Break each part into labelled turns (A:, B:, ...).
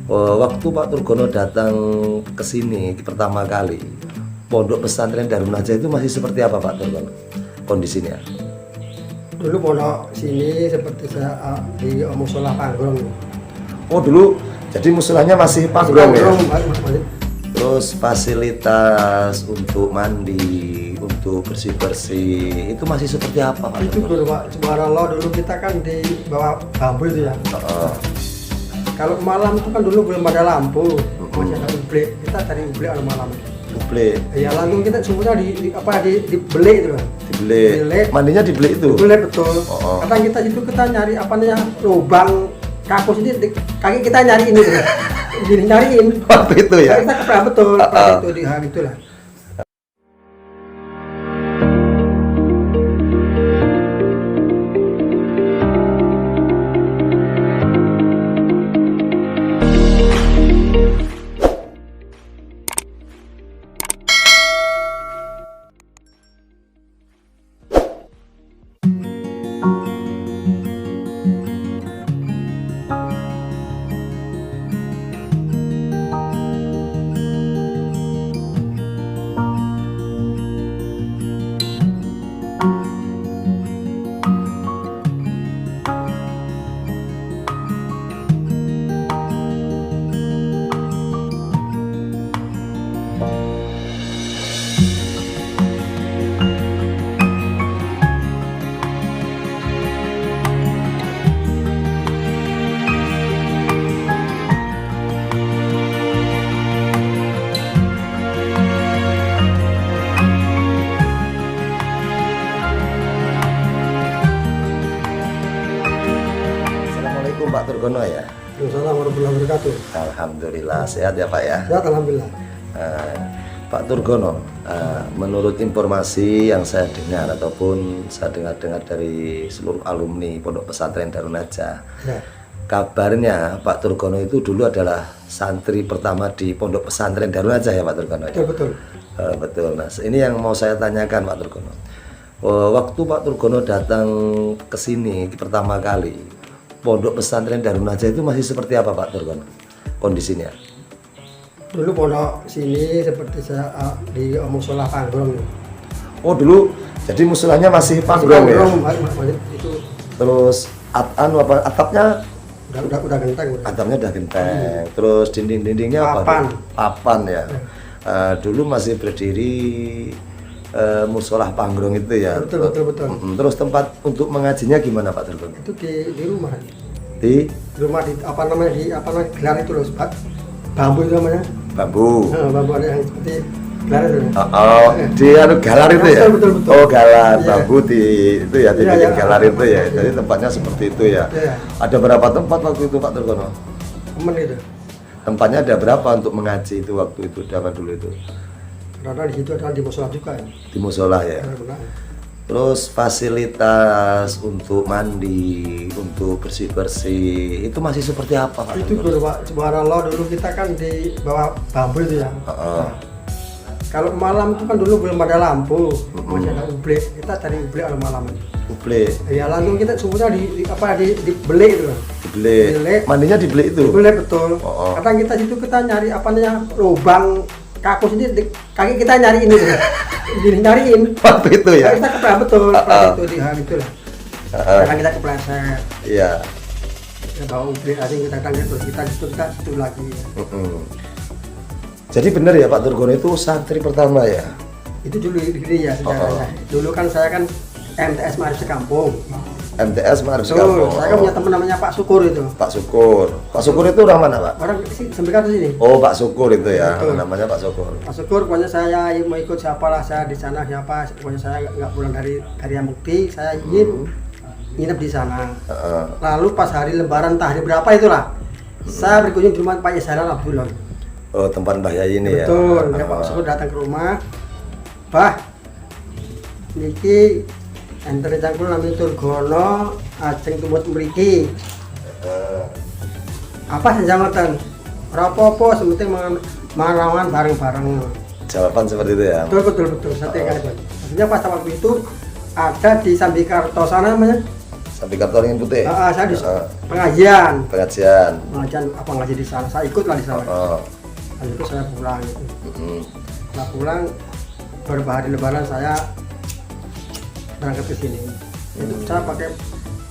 A: Waktu Pak Turgono datang ke sini pertama kali, Pondok Pesantren Darun Najah itu masih seperti apa Pak Turgono kondisinya?
B: Dulu pondok sini seperti saya di musola Panggrong.
A: Oh dulu, jadi musolanya masih Panggrong ya?
B: Masih.
A: Terus fasilitas untuk mandi, untuk bersih-bersih, itu masih seperti apa Pak
B: Itu
A: Turgono?
B: dulu Pak, subhanallah dulu kita kan di bawah bambu itu ya. Kalau malam itu kan dulu belum ada lampu, masih ada ublek. Kita cari ublek kalau malam.
A: Dibeli,
B: Ya langsung kita semuanya dibeli itu kan.
A: dibeli, mandinya dibeli itu?
B: Dibeli betul.
A: Oh.
B: Kadang kita nyari apa namanya lubang kakus ini kaki kita nyari ini tuh. Gini nyariin.
A: Waktu itu ya?
B: Kita keperan betul, itu di hari itulah.
A: Assalamualaikum Pak Turgono ya.
B: Assalamualaikum warahmatullahi wabarakatuh.
A: Alhamdulillah sehat ya Pak ya.
B: Sehat alhamdulillah.
A: Pak Turgono, menurut informasi yang saya dengar ataupun saya dengar dari seluruh alumni Pondok Pesantren Darun Najah,
B: Ya.
A: kabarnya Pak Turgono itu dulu adalah santri pertama di Pondok Pesantren Darun Najah ya Pak Turgono ya?
B: Betul betul.
A: Betul. Nah, ini yang mau saya tanyakan Pak Turgono. Waktu Pak Turgono datang ke sini pertama kali, Pondok Pesantren Darun Najah itu masih seperti apa Pak Turgono kondisinya?
B: Dulu pondok sini seperti saya di musola Panggrong.
A: Oh dulu, jadi musolanya masih Panggrong ya?
B: Masih itu
A: Terus atapnya
B: udah genteng udah.
A: atapnya udah genteng. Terus dinding-dindingnya apa?
B: Papan.
A: Papan ya. Dulu masih berdiri musola Panggrong itu ya.
B: Betul.
A: Terus tempat untuk mengajinya gimana Pak Turgono?
B: Itu di rumah.
A: Di
B: Rumah di gelar itu loh, Pak. Bambu itu namanya.
A: bambu.
B: Bambu ada yang seperti gelar itu.
A: Di galar itu ya?
B: Betul.
A: Oh galar,
B: Iya.
A: bambu di itu ya, di
B: Iya,
A: bikin
B: iya.
A: galar itu ya.
B: Iya.
A: Jadi tempatnya seperti itu ya.
B: Iya.
A: Ada berapa tempat waktu itu Pak Turgono?
B: Temen itu.
A: Tempatnya ada berapa untuk mengaji itu waktu itu zaman dulu itu?
B: Karena di situ adalah di musola juga ya.
A: Di musola ya.
B: Benar.
A: Terus fasilitas untuk mandi, untuk bersih-bersih itu masih seperti apa Pak?
B: Itu dulu Pak, subhanallah dulu kita kan di bawah bambu itu ya. Nah, kalau malam itu kan dulu belum ada lampu, masih ada ublek. Kita cari ublek kalau malam.
A: Uble,
B: Ya langsung kita semuanya dibeli itu kan.
A: dibeli,
B: Dibeli.
A: mandinya dibeli itu?
B: Dibeli betul.
A: Oh.
B: Kadang kita nyari apa namanya lubang kakus ini kaki kita nyari ini tuh. Gini nyariin.
A: Waktu itu ya?
B: Kita keperan betul, itu di hari itulah. Kadang kita kepleset.
A: Iya.
B: Kita bawa ublek aja kita kadang kita situ lagi.
A: Jadi benar ya Pak Turgono itu santri pertama ya?
B: Itu dulu ya sejarahnya. Dulu kan saya kan MTS Ma'arif Sekampung.
A: MTS Ma'arif
B: Betul,
A: Sekampung.
B: saya kan punya teman namanya Pak Syukur itu.
A: Pak Syukur. Pak Syukur itu orang mana Pak?
B: Orang Sembikar sini.
A: Oh Pak Syukur itu ya,
B: Betul.
A: namanya Pak Syukur.
B: Pak Syukur, pokoknya saya mau ikut siapa lah, saya di sana siapa, pokoknya saya nggak pulang dari Mukti, saya ingin nginep di sana. Lalu pas hari Lebaran entah hari berapa itulah, saya berkunjung di rumah Pak Yasaran Abdullah.
A: Oh tempat Mbah Yai ini ya?
B: Betul, ya, Pak Syukur datang ke rumah, Bah, niki enter cangkul namanya Turgono, ajeng tumut mriki. Apa senjamatan? Rapopo, sementing mangan bareng-bareng.
A: Jawaban seperti itu ya?
B: Betul, saya tinggal itu. Maksudnya pas waktu itu ada di Sambikarto sana namanya.
A: Sampai Karto Ringin Putih.
B: Saya di pengajian.
A: Pengajian.
B: Pengajian apa ngaji di sana? Saya ikut lah di sana. Lalu itu saya pulang gitu. Setelah pulang beberapa hari Lebaran saya berangkat ke sini. Itu saya pakai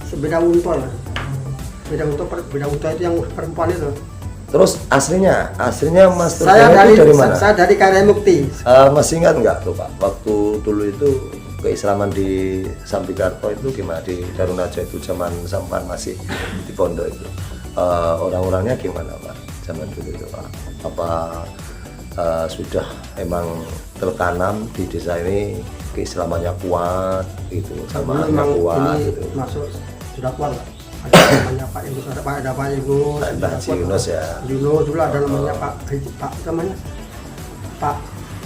B: sepeda unta lah. Sepeda unta itu yang perempuan itu.
A: Terus aslinya Mas
B: Saya
A: Turkono itu dari mana?
B: Saya dari Karya Mukti.
A: Masih ingat nggak tuh Pak, waktu dulu itu keislaman di Sampikarto itu gimana, di Darunaja itu zaman sampan masih di pondok itu, orang-orangnya gimana Pak zaman dulu itu Pak? Apa sudah emang tertanam di desa ini keislamannya kuat gitu, samaannya kuat
B: ini
A: gitu?
B: masuk sudah kuat lah. Ada namanya Pak Yunus, ada Pak Yunus,
A: Pak Haji Yunus ya.
B: Yunus dulu ada namanya Pak namanya Pak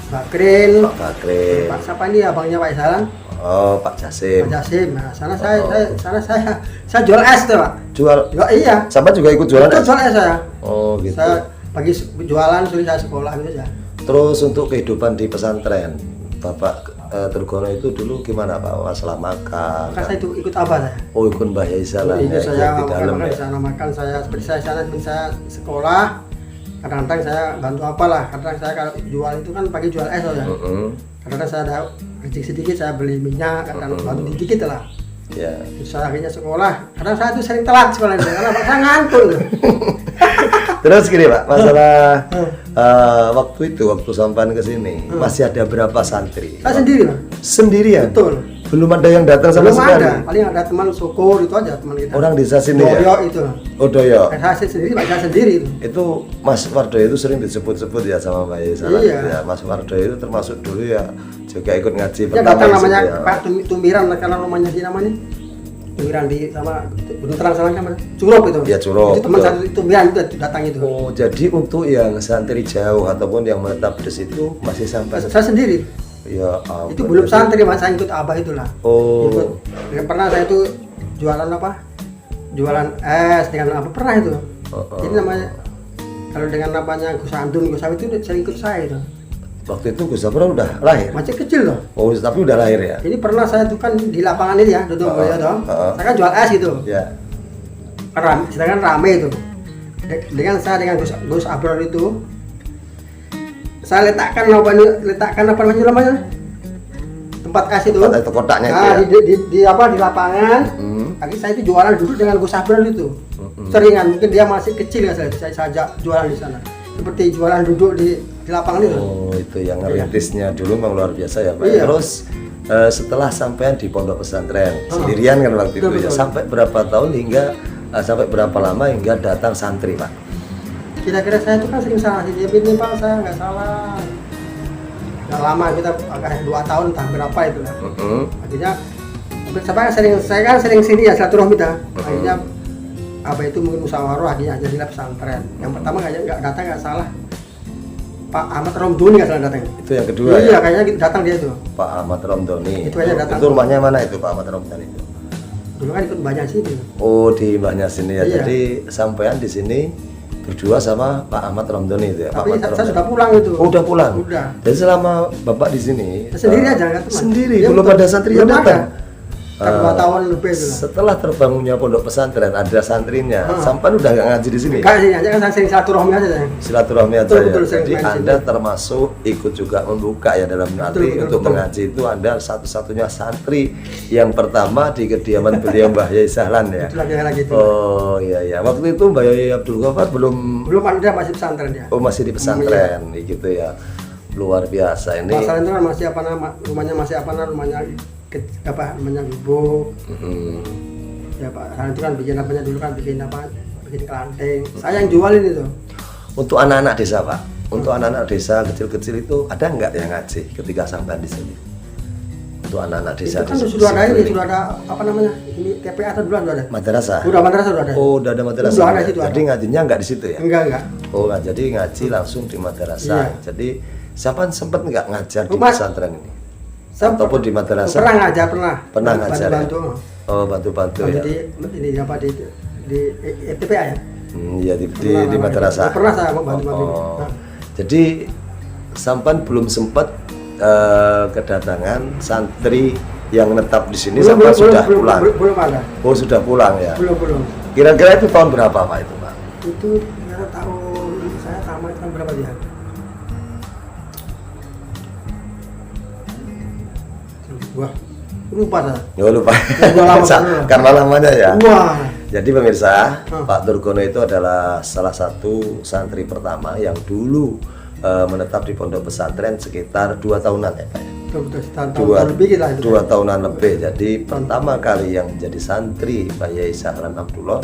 B: Bakrin.
A: Pak Bakrin.
B: Pak siapa ini abangnya Pak Isalan?
A: Oh, Pak Jasim.
B: Pak Jasim. Nah, saya jual es tuh, Pak.
A: Jual.
B: Iya.
A: Sampai juga ikut jualan
B: Ikut
A: es?
B: jual es saya.
A: Oh, gitu.
B: Saya pagi jualan, sore saya sekolah gitu ya.
A: Terus untuk kehidupan di pesantren, Bapak Turkono itu dulu gimana Pak? Masalah makan?
B: Maka saya itu ikut abah saya.
A: Oh, ikut Mbah Yai Salam
B: Itu
A: ya,
B: saya
A: di dalam
B: makan
A: ya?
B: di sana, makan saya seperti saya sana saya sekolah. Kadang-kadang saya bantu apalah. Kadang saya kalau jual itu kan pagi jual es ya. Kadang-kadang saya ada rezeki sedikit, saya beli minyak, kadang bantu dikit lah.
A: Ya.
B: Terus saya akhirnya sekolah. Kadang saya tuh sering telat sekolah itu karena saya ngantuk tuh.
A: Terus gini Pak, masalah waktu sampan ke sini masih ada berapa santri?
B: Saya sendiri Pak.
A: Sendirian?
B: Betul.
A: Belum ada yang datang sama
B: Belum
A: sekali?
B: ada, paling ada teman syukur itu aja teman kita.
A: Orang desa sini ya?
B: Doyo itu.
A: Oh, Doyo.
B: Saya sendiri, Pak, saya sendiri itu.
A: Itu Mas Wardoyo itu sering disebut-sebut ya sama Mbak Yai Salam.
B: Iya.
A: Ya, Mas Wardoyo itu termasuk dulu ya juga ikut ngaji
B: Ya datang
A: di
B: namanya
A: situ ya.
B: Pak Tumbiran, karena rumahnya si namanya Tumbiran di sama Gunung Terang sama kan Curup itu.
A: Ya, Curup,
B: Itu teman
A: betul.
B: saya Tumbiran itu datang itu.
A: Oh, jadi untuk yang santri jauh ataupun yang menetap di situ masih sampai
B: Saya sendiri.
A: ya
B: Itu belum santri Mas, saya ikut abah itulah.
A: Oh.
B: Ikut. Dan pernah saya itu jualan apa? Jualan es dengan apa pernah itu. Jadi namanya kalau dengan namanya Gus Andun, Gus Sawi itu saya ikut saya itu.
A: Waktu itu Gus Sapra udah lahir.
B: Masih kecil loh.
A: Oh, tapi udah lahir ya.
B: Ini pernah saya tuh kan di lapangan ini ya, duduk ya toh. Saya kan jual es gitu.
A: Ya.
B: Sedangkan rame itu. Dengan saya dengan Gus Abror itu saya letakkan apa namanya tempat es itu.
A: Tempat itu kotaknya itu
B: nah,
A: ya?
B: di lapangan. Akhirnya saya itu jualan duduk dengan Gus Abror itu. Seringan, mungkin dia masih kecil ya saya ajak jualan di sana. Seperti jualan duduk di lapangan itu.
A: Oh, itu yang ngerintisnya dulu memang luar biasa ya Pak.
B: Iya.
A: Terus setelah sampean di pondok pesantren sendirian kan waktu itu ya,
B: Betul.
A: sampai berapa tahun hingga sampai berapa lama hingga datang santri Pak?
B: Kira-kira saya itu kan sering salah sih, ini Pak saya nggak salah. Nggak lama kita agak 2 tahun entah berapa itu lah. Akhirnya saya kan sering sini ya silaturahmi dah. Akhirnya apa itu mungkin musyawarah akhirnya jadilah pesantren. Yang pertama nggak datang nggak salah. Pak Ahmad Romdoni nggak salah datang.
A: Itu yang kedua
B: Iya,
A: ya?
B: kayaknya datang dia itu.
A: Pak Ahmad Romdoni.
B: Itu aja datang.
A: Itu rumahnya mana itu Pak Ahmad Romdoni itu?
B: Dulu kan ikut banyak sini.
A: Oh, di mbahnya sini ya.
B: Iya.
A: Jadi sampean di sini berdua sama Pak Ahmad Romdoni itu ya. Pak
B: Tapi
A: Ahmad
B: saya
A: Romdoni.
B: sudah pulang itu.
A: Oh, udah pulang.
B: Udah.
A: Jadi selama Bapak di sini
B: Sendiri aja nggak teman.
A: Sendiri,
B: Iya,
A: belum
B: betul.
A: ada santri yang
B: Belum
A: datang.
B: ada. Kan 2 tahun lebih itu lah.
A: Setelah terbangunnya pondok pesantren ada santrinya. Sampai udah nggak ngaji di sini.
B: Enggak sih, aja kan saya sering silaturahmi aja saya.
A: Silaturahmi aja
B: Betul,
A: ya.
B: betul, sering
A: Jadi
B: main
A: Anda
B: sini.
A: termasuk ikut juga membuka ya dalam arti
B: Betul,
A: untuk
B: betul.
A: mengaji itu Anda satu-satunya santri yang pertama di kediaman beliau Mbah Yai Sahlan ya.
B: Itu lagi itu.
A: Oh iya iya. Waktu itu Mbah Yai Abdul Ghaffar belum
B: Belum ada masih pesantren dia.
A: oh masih di pesantren gitu ya. Luar biasa ini.
B: Pesantren itu kan masih apa nama rumahnya namanya Gubuk. Ya Pak, sekarang itu kan bikin apanya dulu kan bikin kelanting. Saya yang jualin itu.
A: Untuk anak-anak desa Pak, untuk anak-anak desa kecil-kecil itu ada nggak yang ngaji ketika sampai di sini? Untuk anak-anak desa.
B: Itu kan
A: di
B: sudah ada
A: situ
B: ini, sudah ada apa namanya? Ini TPA atau dulu sudah ada?
A: Madrasah.
B: Sudah madrasah sudah ada.
A: Oh, udah ada madrasah.
B: Sudah ada situ.
A: Jadi ngajinya nggak di situ ya?
B: Enggak.
A: Oh, nggak jadi ngaji langsung di madrasah.
B: Iya.
A: Jadi siapa sempat nggak ngajar di
B: Mas,
A: pesantren ini?
B: Saya
A: Ataupun di madrasah?
B: Pernah ngajar, pernah.
A: Pernah ngajar. Ya?
B: Bantu.
A: Oh, bantu-bantu ya.
B: Di ini apa di TPA ya?
A: Ya di madrasah.
B: Pernah saya bantu.
A: Oh. Jadi sampan belum sempat kedatangan santri yang netap di sini sampai sudah pulang?
B: Belum ada.
A: Oh, sudah pulang ya.
B: Belum.
A: Kira-kira itu tahun berapa Pak itu Pak?
B: Itu kira tahun saya tamat kan berapa dia? Wah, lupa saya.
A: Oh, lupa.
B: Lama,
A: Karena lamanya ya.
B: Wah.
A: Jadi pemirsa, Pak Turgono itu adalah salah satu santri pertama yang dulu menetap di pondok pesantren sekitar 2 tahunan ya Pak ya? Dua tahunan lebih. Jadi pertama kali yang menjadi santri Pak Yai Sahlan Abdullah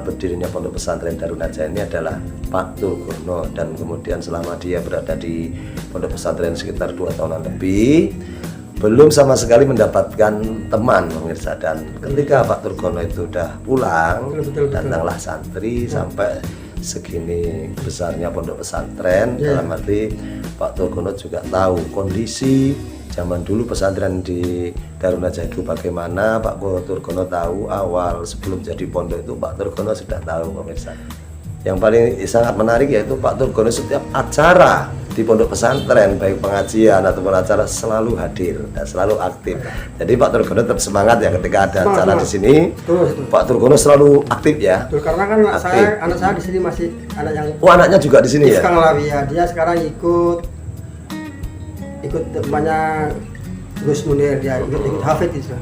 A: berdirinya pondok pesantren Darun Najah ini adalah Pak Turgono, dan kemudian selama dia berada di pondok pesantren sekitar 2 tahunan lebih belum sama sekali mendapatkan teman pemirsa, dan ketika Pak Turgono itu udah pulang, datanglah santri sampai segini besarnya pondok pesantren. Dalam arti Pak Turgono juga tahu kondisi zaman dulu pesantren di Darun Najah itu bagaimana. Pak Turgono tahu awal sebelum jadi pondok itu Pak Turgono sudah tahu pemirsa. Yang paling sangat menarik yaitu Pak Turgono setiap acara di pondok pesantren, baik pengajian ataupun acara, selalu hadir dan selalu aktif. Jadi Pak Turgono tetap semangat ya ketika ada acara di sini. Pak Turgono selalu aktif ya.
B: Karena kan anak saya di sini masih anak yang.
A: Oh, anaknya juga di sini ya?
B: Ya, dia sekarang ikut banyak Gus Munir, dia ikut Hafid itu.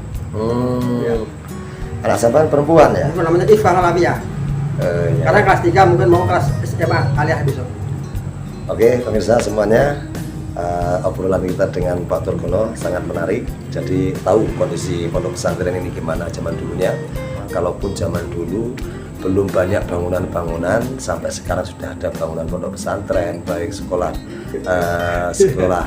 A: Ya. Anak sampean perempuan ya?
B: Itu namanya Ifah Alawiyah.
A: Ya.
B: Karena kelas 3 mungkin mau kelas SMA aliyah besok.
A: Oke pemirsa semuanya, obrolan kita dengan Pak Turgono sangat menarik. Jadi tahu kondisi pondok pesantren ini gimana zaman dulunya. Kalaupun zaman dulu belum banyak bangunan-bangunan, sampai sekarang sudah ada bangunan pondok pesantren, baik sekolah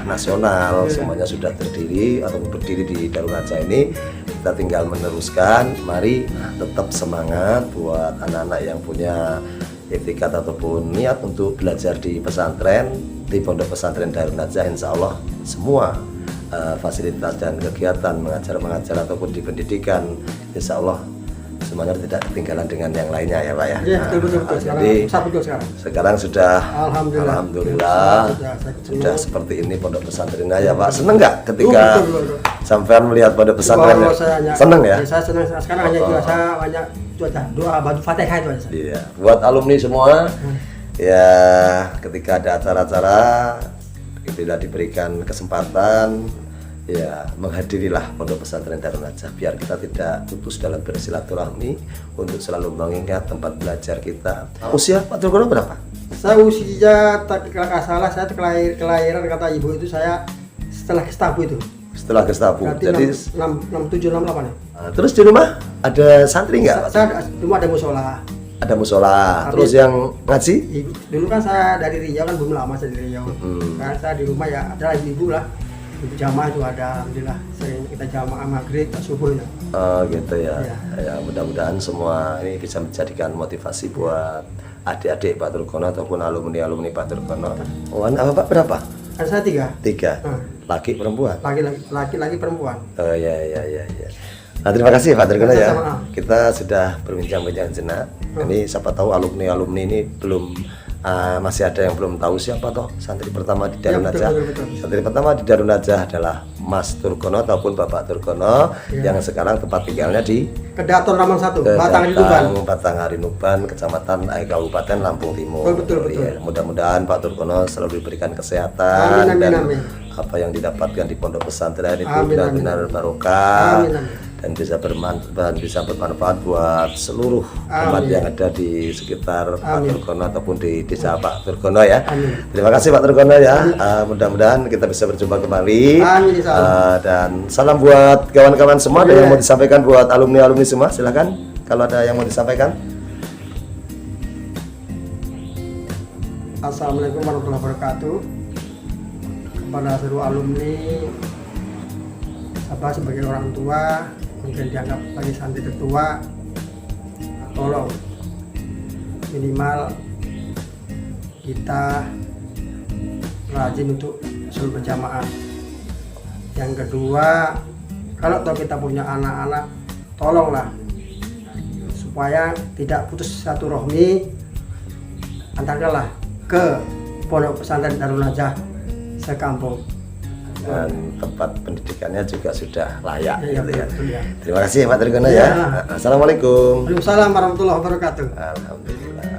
A: nasional, semuanya sudah terdiri atau berdiri di Darun Najah ini. Kita tinggal meneruskan. Mari tetap semangat buat anak-anak yang punya etikat ataupun niat untuk belajar di pesantren, di pondok pesantren Darun Najah. Insya Allah semua fasilitas dan kegiatan mengajar ataupun di pendidikan, insya Allah semuanya tidak ketinggalan dengan yang lainnya ya Pak ya.
B: Iya, betul.
A: Jadi sekarang sudah Alhamdulillah sudah seperti ini pondok pesantren ya Pak. Seneng nggak ketika sampean melihat pondok pesantren? Seneng ya?
B: Saya senang sekarang hanya saya banyak doa batu Fatihah itu aja.
A: Iya, buat alumni semua ya, ketika ada acara-acara bila diberikan kesempatan ya menghadirilah pondok pesantren Darun Najah, biar kita tidak putus dalam bersilaturahmi untuk selalu mengingat tempat belajar kita. Usia Pak Turgono berapa?
B: Saya usia kalau salah saya kelahiran kata ibu itu saya setelah Gestapo itu.
A: Setelah Gestapo. Jadi
B: 67 68 ya.
A: Terus di rumah ada santri nggak?
B: Saya di rumah ada musola.
A: Ada musola. Terus yang ngaji?
B: Dulu kan saya dari Riau, kan belum lama saya dari Riau. Karena saya di rumah ya ada ibu lah. Ibu jamaah itu ada, alhamdulillah sering kita jamaah maghrib subuh ya.
A: Oh gitu ya. Ya mudah-mudahan semua ini bisa menjadikan motivasi buat adik-adik Pak Turgono ataupun alumni Pak Turgono. Oh, anak Bapak berapa?
B: Anak saya 3.
A: 3. Laki perempuan?
B: Laki perempuan.
A: Oh ya. Nah, terima kasih Pak Turgono ya. Kita sudah berbincang-bincang jenak. Ini siapa tahu alumni ini belum masih ada yang belum tahu siapa toh santri pertama di Darun Najah.
B: Betul.
A: Santri pertama di Darun Najah adalah Mas Turgono ataupun Bapak Turgono yang sekarang tempat tinggalnya di
B: Kedaton Ramang 1,
A: Batang Harinuban, Kecamatan Kabupaten Lampung Timur.
B: Betul.
A: Ya, mudah-mudahan Pak Turgono selalu diberikan kesehatan. Amin. Apa yang didapatkan di pondok pesantren itu benar-benar barokah dan bisa bermanfaat buat seluruh umat yang ada di sekitar Pak Turgono ataupun di desa Pak Turgono ya. Terima kasih Pak Turgono ya. Mudah-mudahan kita bisa berjumpa kembali. Dan salam buat kawan-kawan semua. Ada yang mau disampaikan buat alumni semua? Silakan kalau ada yang mau disampaikan.
B: Assalamualaikum warahmatullahi wabarakatuh. Kepada seluruh alumni, sebagai orang tua, mungkin dianggap sebagai santri tertua, tolong minimal kita rajin untuk selalu berjamaah. Yang kedua, kalau kita punya anak-anak, tolonglah supaya tidak putus silaturahmi, antarkanlah ke pondok pesantren Darun Najah sekampung.
A: dan tempat pendidikannya juga sudah layak
B: Iya,
A: gitu ya.
B: betul, ya.
A: Terima kasih Pak Trigono
B: Iya.
A: ya. Assalamualaikum.
B: Waalaikumsalam warahmatullahi wabarakatuh.
A: Alhamdulillah.